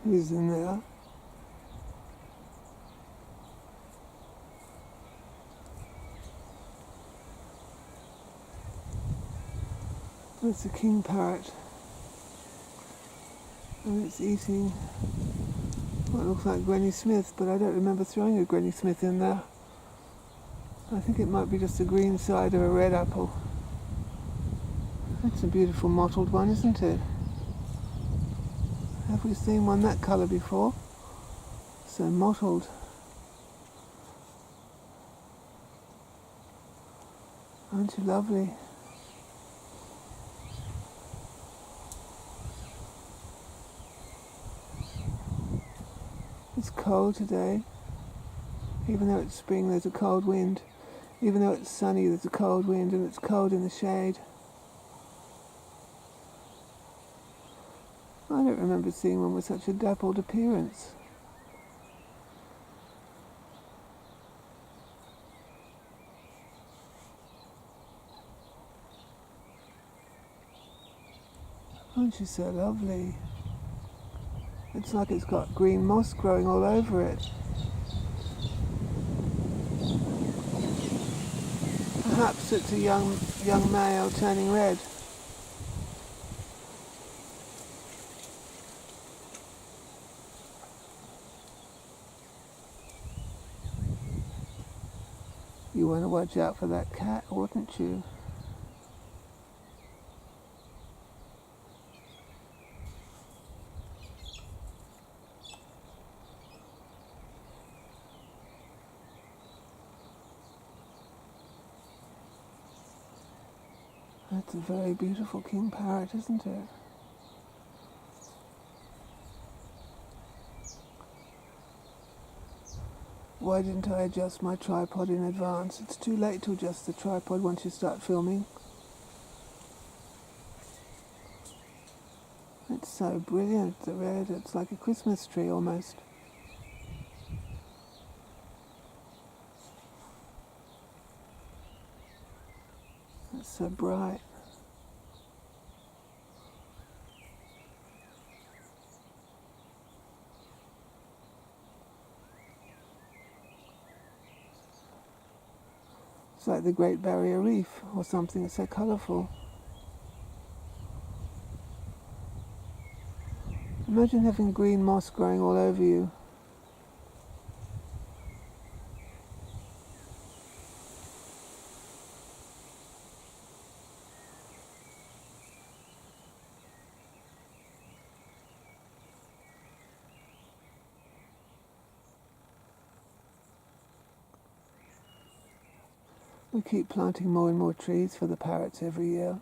Who's in there? That's a king parrot. And it's eating what looks like Granny Smith, but I don't remember throwing a Granny Smith in there. I think it might be just the green side of a red apple. That's a beautiful mottled one, isn't it? Have we seen one that colour before? So mottled. Aren't you lovely? It's cold today. Even though it's spring, there's a cold wind. Even though it's sunny, there's a cold wind, and it's cold in the shade. I don't remember seeing one with such a dappled appearance. Aren't you so lovely? It's like it's got green moss growing all over it. Perhaps it's a young male turning red. You want to watch out for that cat, wouldn't you? That's a very beautiful king parrot, isn't it? Why didn't I adjust my tripod in advance? It's too late to adjust the tripod once you start filming. It's so brilliant, the red. It's like a Christmas tree almost. It's so bright. It's like the Great Barrier Reef or something. It's so colourful. Imagine having green moss growing all over you. We keep planting more and more trees for the parrots every year.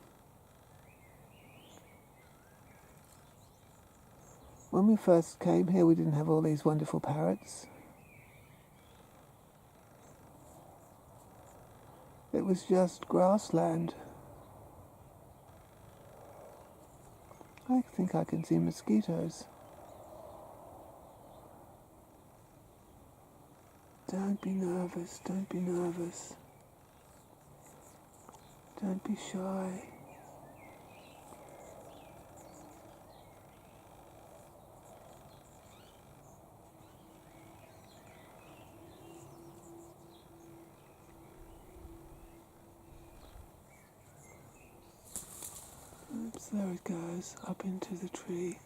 When we first came here, we didn't have all these wonderful parrots. It was just grassland. I think I can see mosquitoes. Don't be nervous, don't be nervous. Don't be shy. Oops, there it goes, up into the tree.